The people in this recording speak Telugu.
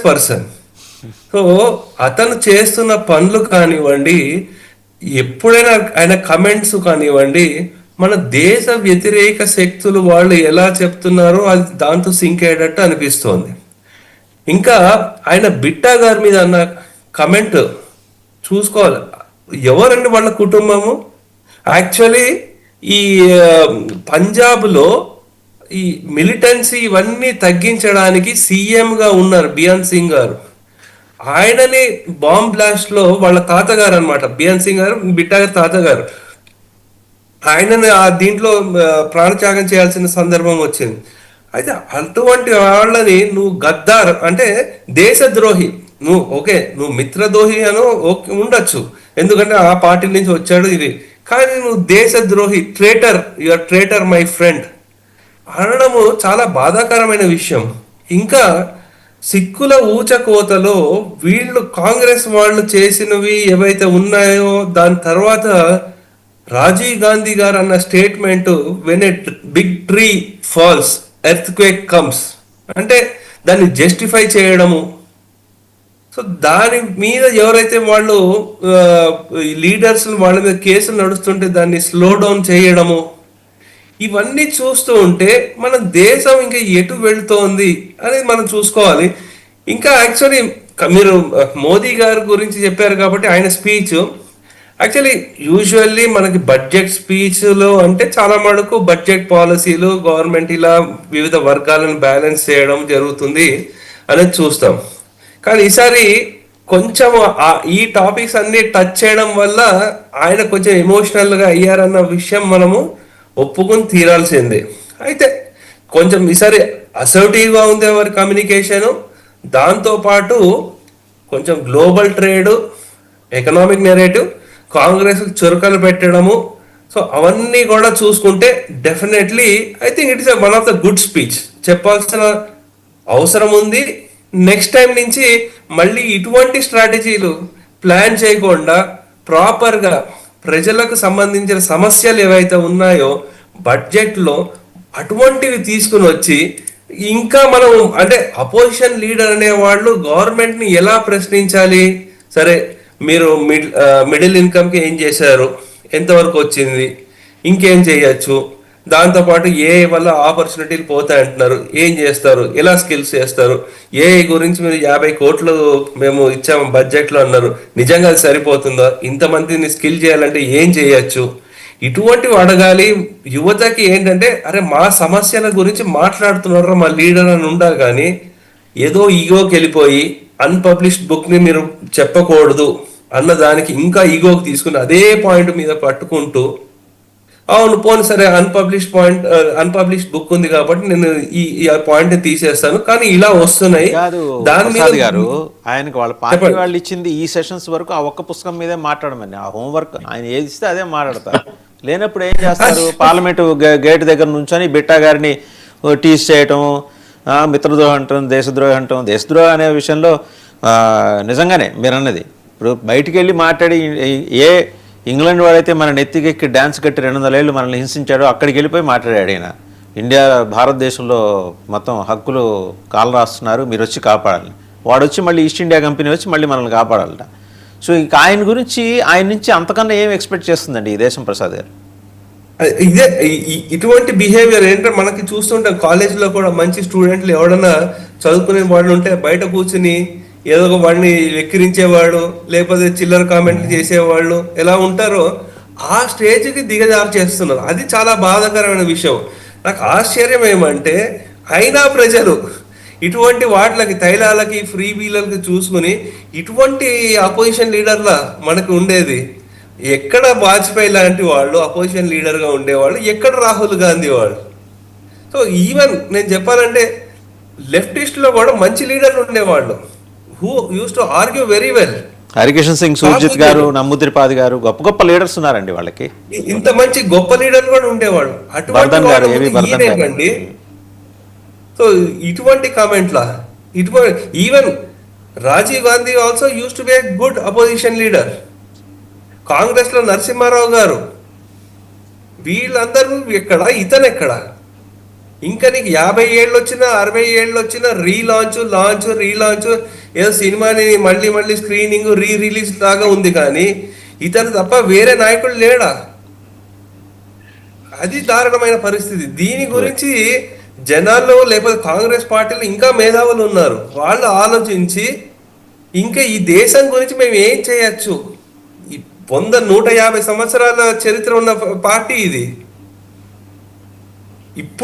కాంగ్రెస్ పర్సన్. సో అతను చేస్తున్న పనులు కానివ్వండి, ఎప్పుడైనా ఆయన కమెంట్స్ కానివ్వండి, మన దేశ వ్యతిరేక శక్తులు వాళ్ళు ఎలా చెప్తున్నారో అది దాంతో సింక్ అయ్యేటట్టు అనిపిస్తోంది. ఇంకా ఆయన బిట్టా గారి మీద అన్న కమెంట్ చూసుకోవాలి. ఎవరండి వాళ్ళ కుటుంబము? యాక్చువల్లీ ఈ పంజాబ్లో ఈ మిలిటెన్సీ ఇవన్నీ తగ్గించడానికి సీఎంగా ఉన్నారు బియాన్ సింగ్ గారు. ఆయనని బాంబ్ బ్లాస్ట్ లో వాళ్ళ తాతగారు అనమాట, బియాన్ సింగ్ గారు బిట్టా గారి తాతగారు, ఆయనని ఆ దీంట్లో ప్రాణత్యాగం చేయాల్సిన సందర్భం వచ్చింది. అయితే అటువంటి వాళ్ళని నువ్వు గద్దార్ అంటే దేశద్రోహి, నువ్వు ఓకే నువ్వు మిత్రద్రోహి అని ఉండొచ్చు, ఎందుకంటే ఆ పార్టీ నుంచి వచ్చాడు ఇది, కానీ నువ్వు దేశద్రోహి, traitor, your traitor my friend అనడము చాలా బాధాకరమైన విషయం. ఇంకా సిక్కుల ఊచకోతలో వీళ్ళు కాంగ్రెస్ వాళ్ళు చేసినవి ఏవైతే ఉన్నాయో దాని తర్వాత రాజీవ్ గాంధీ గారు అన్న statement, when a big tree falls earthquake comes, అంటే దాన్ని జస్టిఫై చేయడము. సో దాని మీద ఎవరైతే వాళ్ళు లీడర్స్ వాళ్ళ మీద కేసులు నడుస్తుంటే దాన్ని స్లో డౌన్ చేయడము, ఇవన్నీ చూస్తూ ఉంటే మన దేశం ఇంకా ఎటు వెళుతోంది అనేది మనం చూసుకోవాలి. ఇంకా యాక్చువల్లీ మీరు మోదీ గారి గురించి చెప్పారు కాబట్టి ఆయన స్పీచ్, యాక్చువల్లీ యూజువల్లీ మనకి బడ్జెట్ స్పీచ్లో అంటే చాలా మటుకు బడ్జెట్ పాలసీలు గవర్నమెంట్ ఇలా వివిధ వర్గాలను బ్యాలెన్స్ చేయడం జరుగుతుంది అనేది చూస్తాం. కానీ ఈసారి కొంచెం ఈ టాపిక్స్ అన్ని టచ్ చేయడం వల్ల ఆయన కొంచెం ఎమోషనల్గా అయ్యారన్న విషయం మనము ఒప్పుకొని తీరాల్సిందే. అయితే కొంచెం ఈసారి అసర్టివ్గా ఉంది వారి కమ్యూనికేషను, దాంతోపాటు కొంచెం global trade, economic narrative, Congress చురకలు పెట్టడము, సో అవన్నీ కూడా చూసుకుంటే definitely I think it is one of the good speech. చెప్పాల్సిన అవసరం ఉంది. నెక్స్ట్ టైం నుంచి మళ్ళీ ఇటువంటి స్ట్రాటజీలు ప్లాన్ చేయకుండా ప్రాపర్గా ప్రజలకు సంబంధించిన సమస్యలు ఏవైతే ఉన్నాయో బడ్జెట్లో అటువంటివి తీసుకుని వచ్చి, ఇంకా మనం అంటే అపోజిషన్ లీడర్ అనే వాళ్ళు గవర్నమెంట్ని ఎలా ప్రశ్నించాలి, సరే మీరు మిడిల్ ఇన్కమ్కి ఏం చేశారు, ఎంతవరకు వచ్చింది, ఇంకేం చేయొచ్చు, దాంతోపాటు ఏఐ వల్ల ఆపర్చునిటీలు పోతాయి అంటున్నారు, ఏం చేస్తారు, ఎలా స్కిల్స్ చేస్తారు, ఏఐ గురించి మీరు 50 కోట్లు మేము ఇచ్చాము బడ్జెట్లో అన్నారు, నిజంగా అది సరిపోతుందా, ఇంతమందిని స్కిల్ చేయాలంటే ఏం చేయొచ్చు, ఇటువంటివి అడగాలి. యువతకి ఏంటంటే అరే మా సమస్యల గురించి మాట్లాడుతున్నారా మా లీడర్ అని ఉండాలి, కానీ ఏదో ఈగోకి వెళ్ళిపోయి అన్పబ్లిష్డ్ బుక్ని మీరు చెప్పకూడదు అన్న దానికి ఇంకా ఈగోకి తీసుకుని అదే పాయింట్ మీద పట్టుకుంటూ, అవును పోనీ సరే అన్పబ్లిష్డ్ బుక్ ఉంది కాబట్టి నేను ఈ పాయింట్ తీసేస్తాను, కానీ ఇలా వస్తున్నాయి దాని మీద గారు ఆయనకు వాళ్ళ పార్టీ వాళ్ళు ఇచ్చింది ఈ సెషన్స్ వరకు ఆ ఒక్క పుస్తకం మీదే మాట్లాడమని, ఆ హోంవర్క్ ఆయన ఏది ఇస్తే అదే మాట్లాడతారు. లేనప్పుడు ఏం చేస్తారు, పార్లమెంటు గేట్ దగ్గర నుంచొని బిట్టా గారిని టీస్ చేయటం, మిత్రద్రోహం అంటాం, దేశద్రోహం అంటాం. దేశద్రోహం అనే విషయంలో నిజంగానే మీరు అన్నది ఇప్పుడు బయటికి వెళ్ళి మాట్లాడి, ఏ ఇంగ్లాండ్ వాడైతే మన నెత్తికెక్కి డ్యాన్స్ కట్టి 200 ఏళ్ళు మనల్ని హింసించాడో అక్కడికి వెళ్ళిపోయి మాట్లాడాడు ఆయన. ఇండియా భారతదేశంలో మొత్తం హక్కులు కాలు రాస్తున్నారు, మీరు వచ్చి కాపాడాలి. వాడు వచ్చి మళ్ళీ ఈస్ట్ ఇండియా కంపెనీ వచ్చి మళ్ళీ మనల్ని కాపాడాలట. సో ఇక ఆయన గురించి ఆయన నుంచి అంతకన్నా ఏం ఎక్స్పెక్ట్ చేస్తుందండి ఈ దేశం ప్రసాద్ గారు? ఇదే ఇటువంటి బిహేవియర్ ఏంటంటే మనకి చూస్తుంటాం కాలేజీలో కూడా మంచి స్టూడెంట్లు ఎవడన్నా చదువుకునే వాళ్ళు ఉంటే బయట కూర్చుని ఏదో ఒక వాడిని వెక్కిరించేవాడు, లేకపోతే చిల్లర కామెంట్లు చేసేవాళ్ళు ఎలా ఉంటారో ఆ స్టేజ్కి దిగజారు చేస్తున్నారు. అది చాలా బాధాకరమైన విషయం. నాకు ఆశ్చర్యం ఏమంటే అయినా ప్రజలు ఇటువంటి వాటిలకి, తైలాలకి, ఫ్రీ వీలర్కి చూసుకుని ఇటువంటి అపోజిషన్ లీడర్ల మనకు ఉండేది. ఎక్కడ వాజ్పేయి లాంటి వాళ్ళు అపోజిషన్ లీడర్గా ఉండేవాళ్ళు, ఎక్కడ రాహుల్ గాంధీ వాళ్ళు. సో ఈవెన్ నేను చెప్పాలంటే లెఫ్టిస్ట్లో కూడా మంచి లీడర్లు ఉండేవాళ్ళు, who used to argue very well. Harikishan Singh, Surjit గారు, నమ్ముద్రిపాది గారు, గొప్ప గొప్ప లీడర్స్ ఉన్నారండి వాళ్ళకి. ఇంత మంచి గొప్ప లీడర్లు కూడా ఉండేవాళ్ళు. అటువంటి సో ఇటువంటి కామెంట్లా, ఇటువంటి even Rajiv Gandhi also use to be a good opposition leader. Congress లో నరసింహారావు గారు, వీళ్ళందరూ ఎక్కడ, ఇతను ఎక్కడ? ఇంకా నీకు 50 ఏళ్ళు వచ్చినా 60 ఏళ్ళు వచ్చినా రీలాంచ్ ఏదో సినిమాని మళ్ళీ మళ్ళీ స్క్రీనింగ్ రిలీజ్ లాగా ఉంది, కానీ ఇతను తప్ప వేరే నాయకుడు లేడా? అది దారుణమైన పరిస్థితి. దీని గురించి జనాల్లో లేకపోతే కాంగ్రెస్ పార్టీలో ఇంకా మేధావులు ఉన్నారు, వాళ్ళు ఆలోచించి ఇంకా ఈ దేశం గురించి మేము ఏం చేయొచ్చు. 150 సంవత్సరాల చరిత్ర ఉన్న పార్టీ ఇది. ఇప్పుడు